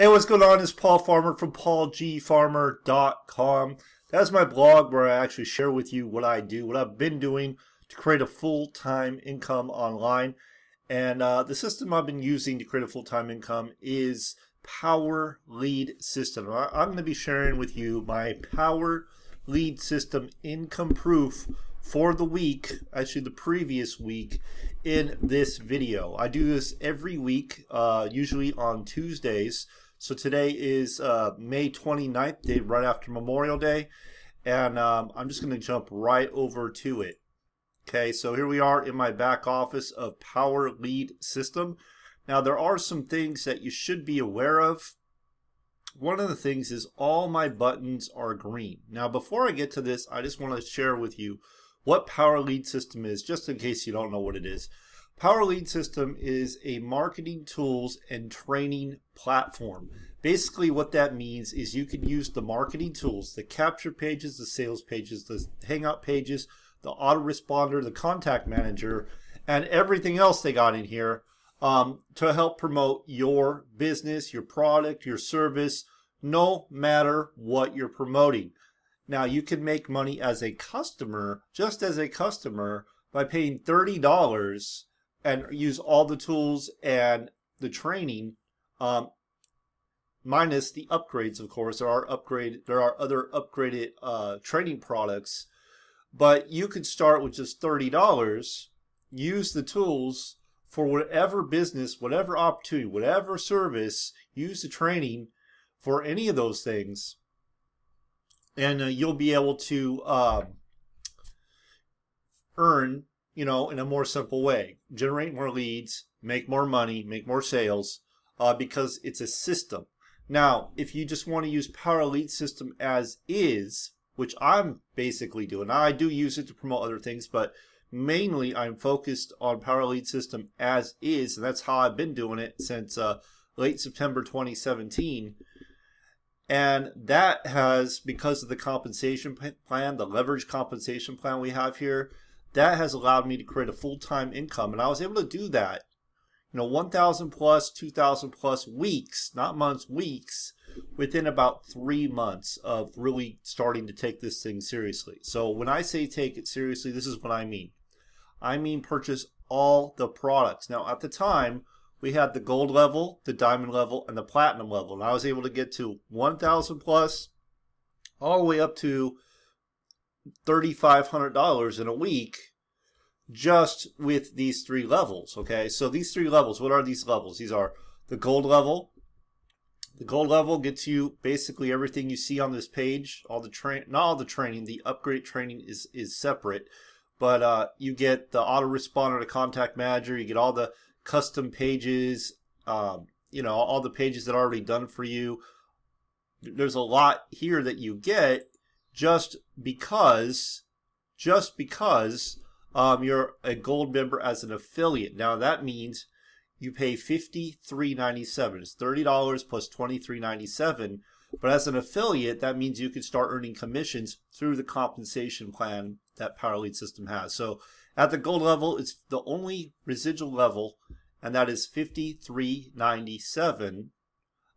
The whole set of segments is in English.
Hey, what's going on? It's Paul Farmer from paulgfarmer.com. That's my blog where I actually share with you what I do, what I've been doing to create a full-time income online. And the system I've been using to create a full-time income is Power Lead System. I'm going to be sharing with you my Power Lead System income proof for the week, actually the previous week, in this video. I do this every week, usually on Tuesdays. So today is May 29th, day right after Memorial Day, and I'm just going to jump right over to it. Okay, so here we are in my back office of Power Lead System. Now there are some things that you should be aware of. One of the things is all my buttons are green. Now before I get to this, I just want to share with you what Power Lead System is, just in case you don't know what it is. Power Lead System is a marketing tools and training platform. Basically what that means is you can use the marketing tools, the capture pages, the sales pages, the hangout pages, the autoresponder, the contact manager, and everything else they got in here to help promote your business, your product, your service, no matter what you're promoting. Now you can make money as a customer, just as a customer, by paying $30 and use all the tools and the training, minus the upgrades, of course. There are other upgraded training products, but you could start with just $30, use the tools for whatever business, whatever opportunity, whatever service, use the training for any of those things, and you'll be able to earn, in a more simple way, generate more leads, make more money, make more sales, because it's a system. Now, if you just want to use Power Lead System as is, which I'm basically doing, I do use it to promote other things, but mainly I'm focused on Power Lead System as is, and that's how I've been doing it since late September 2017. And that has, because of the compensation plan, the leverage compensation plan we have here, that has allowed me to create a full-time income. And I was able to do that, 1,000 plus, 2,000 plus weeks, not months, weeks, within about 3 months of really starting to take this thing seriously. So when I say take it seriously, this is what I mean. I mean purchase all the products. Now at the time, we had the gold level, the diamond level, and the platinum level. And I was able to get to 1,000 plus, all the way up to $3,500 in a week, just with these three levels. Okay, so these three levels, what are these levels? These are the gold level. The gold level gets you basically everything you see on this page. All the not all the training. The upgrade training is separate, but you get the autoresponder, the contact manager. You get all the custom pages. All the pages that are already done for you. There's a lot here that you get just because you're a gold member as an affiliate. Now that means you pay $53.97. It's $30 plus $23.97. But as an affiliate, that means you can start earning commissions through the compensation plan that Power Lead System has. So at the gold level, it's the only residual level, and that is $53.97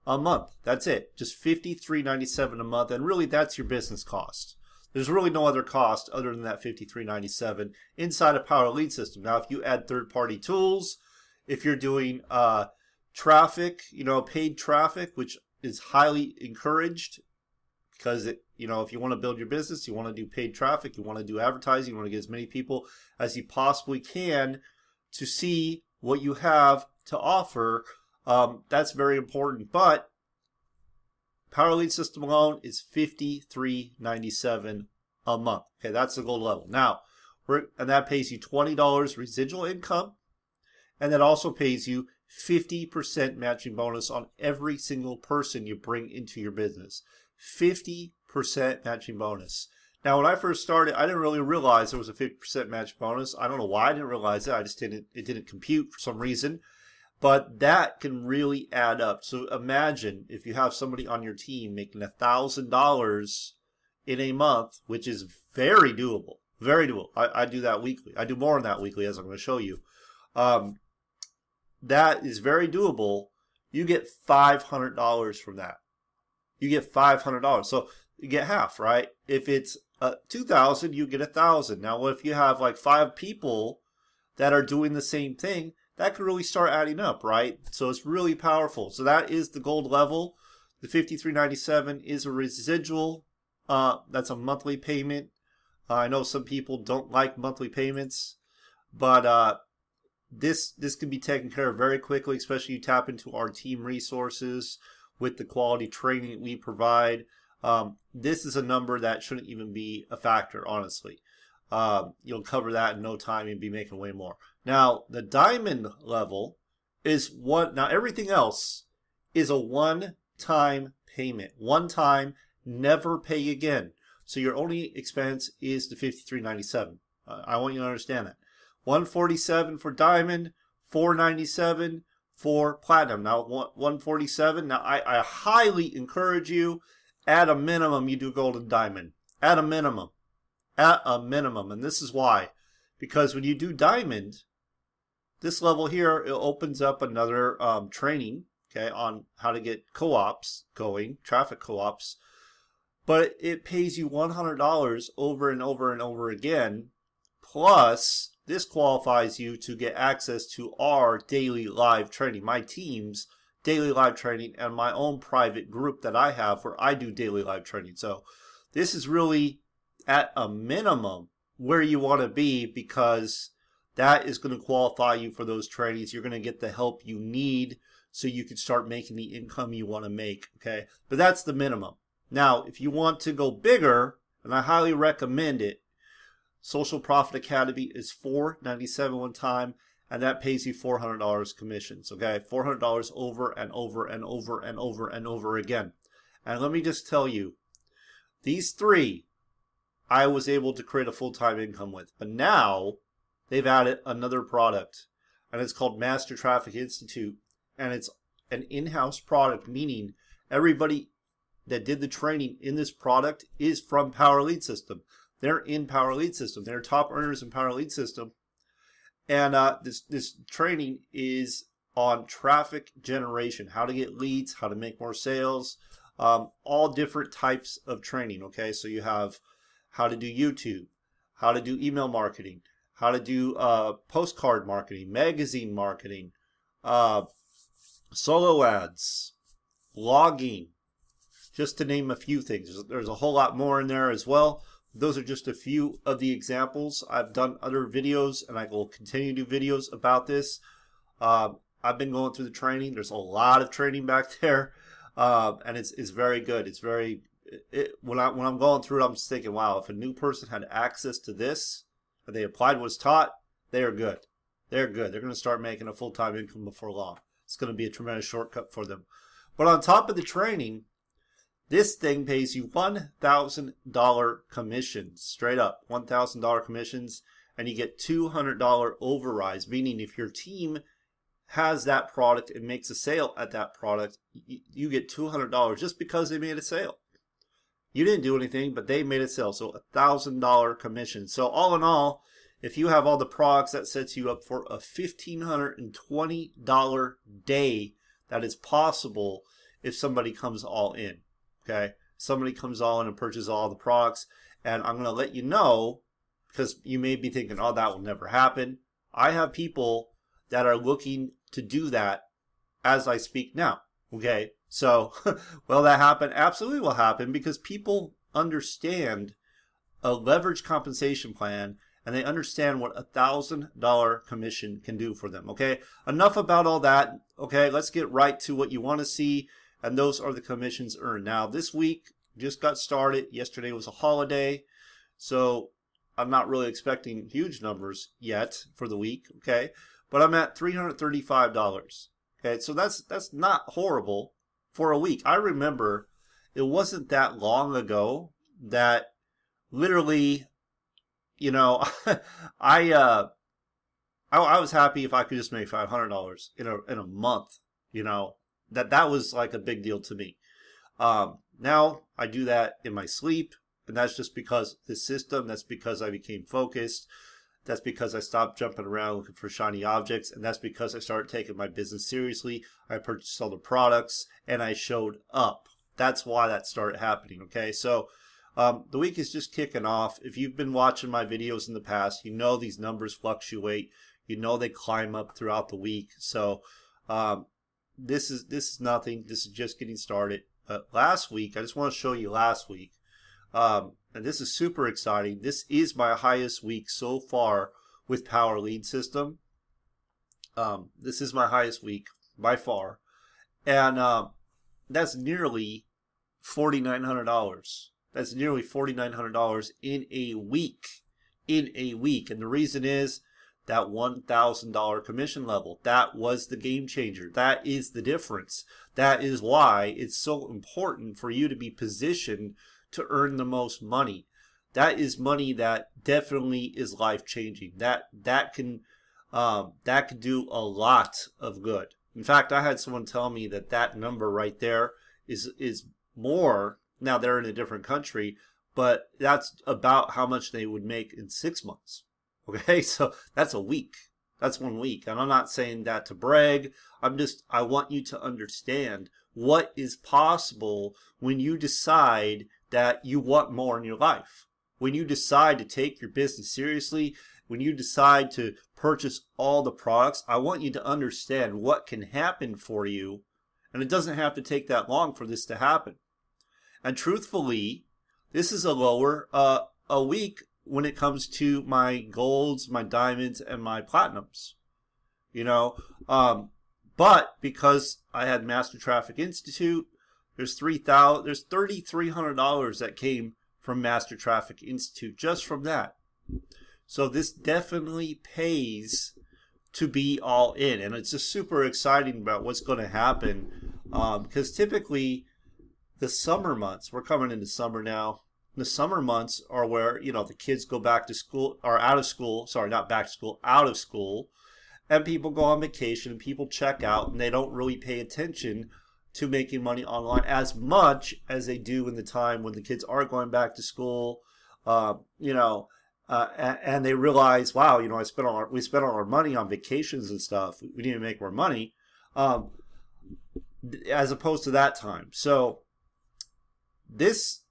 a month. That's it. Just $53.97 a month, and really that's your business cost. There's really no other cost other than that $53.97 inside a Power Lead System. Now, if you add third-party tools, if you're doing traffic, paid traffic, which is highly encouraged, because if you want to build your business, you want to do paid traffic, you want to do advertising, you want to get as many people as you possibly can to see what you have to offer. That's very important. But Power Lead System alone is $53.97 a month. Okay, that's the gold level. Now, and that pays you $20 residual income, and that also pays you 50% matching bonus on every single person you bring into your business. 50% matching bonus. Now, when I first started, I didn't really realize there was a 50% match bonus. I don't know why I didn't realize it. It didn't compute for some reason. But that can really add up. So imagine if you have somebody on your team making $1,000 in a month, which is very doable. Very doable. I do that weekly. I do more than that weekly, as I'm going to show you. That is very doable. you get $500 from that. You get $500. So you get half, right? If it's 2,000, you get 1,000. Now, if you have like 5 people that are doing the same thing, that could really start adding up, right? So it's really powerful. So that is the gold level. The $53.97 is a residual. That's a monthly payment. I know some people don't like monthly payments, but this can be taken care of very quickly, especially you tap into our team resources with the quality training we provide. This is a number that shouldn't even be a factor, honestly. You'll cover that in no time and be making way more. Now, the diamond level is one. Now, everything else is a one-time payment. One time, never pay again. So your only expense is the $53.97. I want you to understand that. $147 for diamond, $497 for platinum. Now, $147. Now, I highly encourage you, at a minimum, you do gold and diamond. At a minimum. At a minimum. And this is why. Because when you do diamond, this level here, it opens up another training, okay, on how to get co-ops going, traffic co-ops. But it pays you $100 over and over and over again. Plus, this qualifies you to get access to our daily live training, my team's daily live training, and my own private group that I have where I do daily live training. So this is really at a minimum where you want to be, because that is going to qualify you for those trainings. You're going to get the help you need so you can start making the income you want to make, okay? But that's the minimum. Now, if you want to go bigger, and I highly recommend it, Social Profit Academy is $497 one time, and that pays you $400 commissions, okay? $400 over and over and over and over and over again. And let me just tell you, these 3 I was able to create a full-time income with. But now they've added another product, and it's called Master Traffic Institute, and it's an in-house product, meaning everybody that did the training in this product is from Power Lead System. They're in Power Lead System. They're top earners in Power Lead System. And this training is on traffic generation, how to get leads, how to make more sales, all different types of training, okay? So you have how to do YouTube, how to do email marketing, how to do postcard marketing, magazine marketing, solo ads, blogging, just to name a few things. There's a whole lot more in there as well. Those are just a few of the examples. I've done other videos, and I will continue to do videos about this. I've been going through the training. There's a lot of training back there, and it's very good. It's very when I'm going through it, I'm just thinking, wow, if a new person had access to this and they applied what's taught, they are good. They're good. They're going to start making a full-time income before long. It's going to be a tremendous shortcut for them. But on top of the training, this thing pays you $1,000 commissions, straight up, $1,000 commissions, and you get $200 overrides, meaning if your team has that product and makes a sale at that product, you get $200 just because they made a sale. You didn't do anything, but they made a sale, so $1,000 commission. So all in all, if you have all the products, that sets you up for a $1,520 day that is possible if somebody comes all in. Okay, somebody comes all in and purchases all the products, and I'm going to let you know, because you may be thinking, oh, that will never happen. I have people that are looking to do that as I speak now. Okay, so will that happen? Absolutely will happen, because people understand a leverage compensation plan, and they understand what $1,000 commission can do for them. Okay, enough about all that. Okay, let's get right to what you want to see. And those are the commissions earned. Now, this week just got started. Yesterday was a holiday, so I'm not really expecting huge numbers yet for the week, okay? But I'm at $335, okay? So that's not horrible for a week. I remember it wasn't that long ago that literally, you know, I was happy if I could just make $500 in a month, you know. That was like a big deal to me. Now I do that in my sleep, and that's just because the system. That's because I became focused, That's because I stopped jumping around looking for shiny objects, and that's because I started taking my business seriously. I purchased other products, and I showed up. That's why that started happening, okay? So the week is just kicking off. If you've been watching my videos in the past, you know these numbers fluctuate. You know they climb up throughout the week. So this is nothing. This is just getting started. Last week, I just want to show you last week. And this is super exciting. This is my highest week so far with Power Lead System. This is my highest week by far. And that's nearly $4,900. That's nearly $4,900 in a week. In a week. And the reason is that $1,000 commission level. That was the game changer. That is the difference. That is why it's so important for you to be positioned to earn the most money. That is money that definitely is life-changing. That can do a lot of good. In fact, I had someone tell me that number right there is more. Now they're in a different country, but that's about how much they would make in 6 months. Okay, so that's a week. That's 1 week. And I'm not saying that to brag. I want you to understand what is possible when you decide that you want more in your life. When you decide to take your business seriously, when you decide to purchase all the products, I want you to understand what can happen for you. And it doesn't have to take that long for this to happen. And truthfully, this is a lower a week when it comes to my golds, my diamonds, and my platinums. You know, but because I had Master Traffic Institute, there's $3,300 that came from Master Traffic Institute just from that. So this definitely pays to be all in, and it's just super exciting about what's going to happen because typically the summer months, we're coming into summer now. The summer months are where, you know, the kids go back to school or out of school. Sorry, not back to school, out of school, and people go on vacation and people check out, and they don't really pay attention to making money online as much as they do in the time when the kids are going back to school, and they realize, wow, you know, we spent all our money on vacations and stuff. We need to make more money, as opposed to that time. So this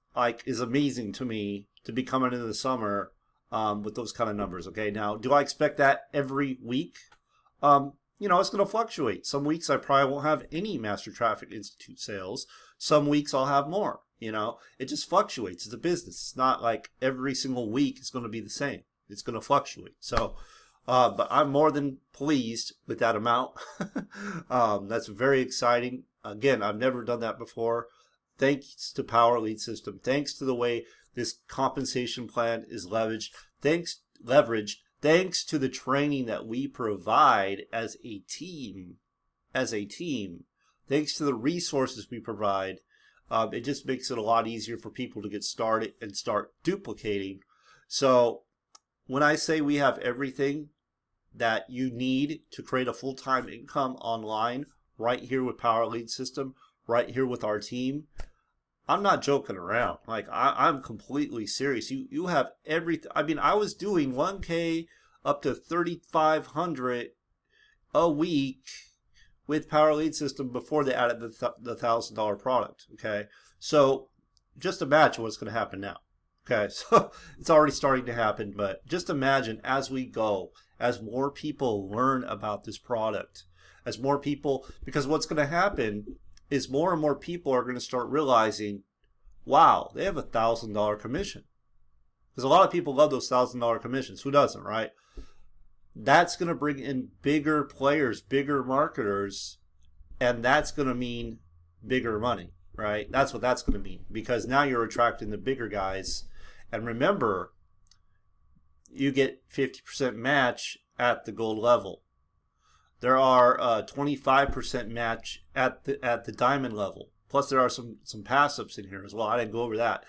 is amazing to me to be coming into the summer with those kind of numbers. Okay, now do I expect that every week? You know, it's going to fluctuate. Some weeks I probably won't have any Master Traffic Institute sales. Some weeks I'll have more. You know, it just fluctuates. It's a business. It's not like every single week is going to be the same. It's going to fluctuate. So, but I'm more than pleased with that amount. That's very exciting. Again, I've never done that before. Thanks to Power Lead System. Thanks to the way this compensation plan is leveraged. Thanks to the training that we provide as a team. Thanks to the resources we provide. It just makes it a lot easier for people to get started and start duplicating. So when I say we have everything that you need to create a full-time income online right here with Power Lead System, right here with our team, I'm not joking around. Like, I'm completely serious. You have everything. I mean, I was doing 1K up to 3,500 a week with Power Lead System before they added the $1,000 product. Okay, so just imagine what's going to happen now. Okay, so it's already starting to happen, but just imagine as we go, as more people learn about this product, as more people, because what's going to happen is more and more people are going to start realizing, wow, they have a $1,000 commission. Because a lot of people love those $1,000 commissions. Who doesn't, right? That's going to bring in bigger players, bigger marketers, and that's going to mean bigger money, right? That's what that's going to mean, because now you're attracting the bigger guys. And remember, you get 50% match at the gold level. There are 25% match at the diamond level. Plus, there are some pass-ups in here as well. I didn't go over that.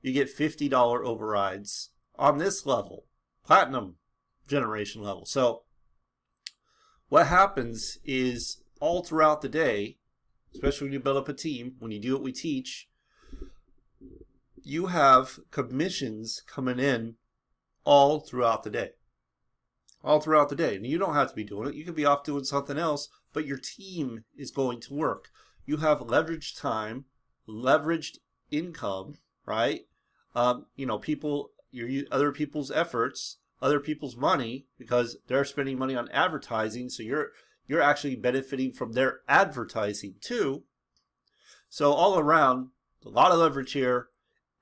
You get $50 overrides on this level, platinum generation level. So what happens is all throughout the day, especially when you build up a team, when you do what we teach, you have commissions coming in all throughout the day. all throughout the day. And you don't have to be doing it. You could be off doing something else, but your team is going to work. You have leveraged time, leveraged income, right? You know, people, other people's efforts, other people's money, because they're spending money on advertising. So you're actually benefiting from their advertising too. So all around, a lot of leverage here.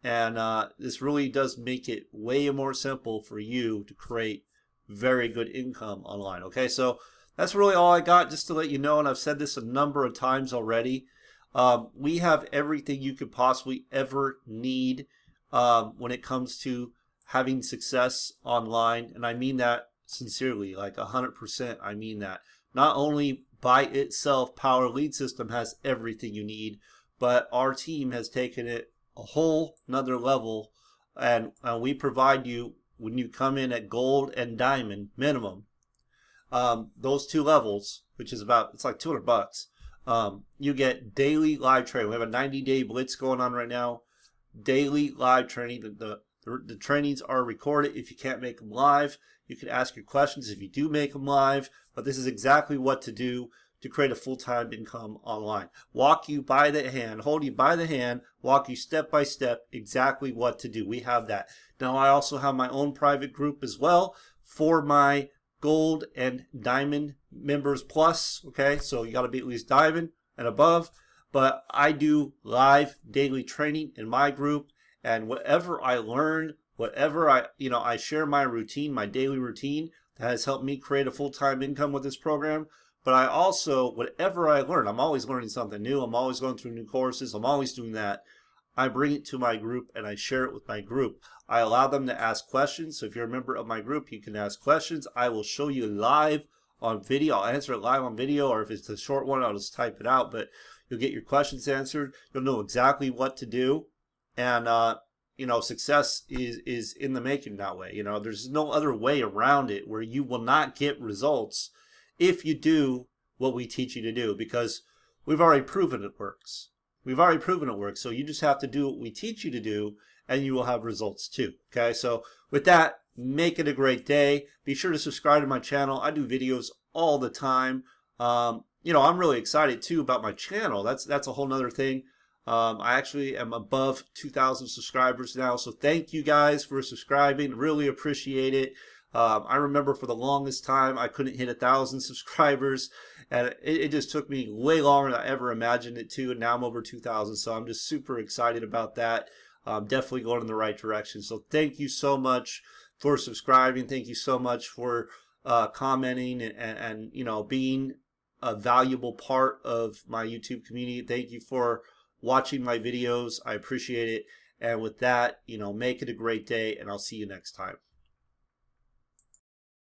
And this really does make it way more simple for you to create very good income online. Okay, so that's really all I got, just to let you know, and I've said this a number of times already. We have everything you could possibly ever need when it comes to having success online, and I mean that sincerely, like 100%. I mean that. Not only by itself, Power Lead System has everything you need, but our team has taken it a whole nother level, and we provide you, when you come in at gold and diamond minimum, those two levels, which is about, it's like $200, you get daily live training. We have a 90-day blitz going on right now. Daily live training. The trainings are recorded. If you can't make them live, you can ask your questions if you do make them live, but this is exactly what to do to create a full-time income online. Walk you by the hand, hold you by the hand, walk you step by step exactly what to do. We have that. Now I also have my own private group as well for my gold and diamond members plus. Okay, so you got to be at least diamond and above. But I do live daily training in my group, and whatever I learn, whatever I share my routine, my daily routine that has helped me create a full-time income with this program. But I also, whatever I learn, I'm always learning something new. I'm always going through new courses. I'm always doing that. I bring it to my group and I share it with my group. I allow them to ask questions. So if you're a member of my group, you can ask questions. I will show you live on video. I'll answer it live on video, or if it's a short one, I'll just type it out. But you'll get your questions answered. You'll know exactly what to do. And, success is in the making that way. There's no other way around it where you will not get results if you do what we teach you to do, because we've already proven it works. We've already proven it works. So you just have to do what we teach you to do, and you will have results too. Okay, so with that, make it a great day. Be sure to subscribe to my channel. I do videos all the time. I'm really excited too about my channel. That's a whole nother thing. I actually am above 2,000 subscribers now. So thank you guys for subscribing. Really appreciate it. I remember for the longest time I couldn't hit 1,000 subscribers, and it just took me way longer than I ever imagined it to, and now I'm over 2,000, so I'm just super excited about that. Definitely going in the right direction. So thank you so much for subscribing. Thank you so much for commenting and being a valuable part of my YouTube community. Thank you for watching my videos. I appreciate it. And with that, make it a great day, and I'll see you next time.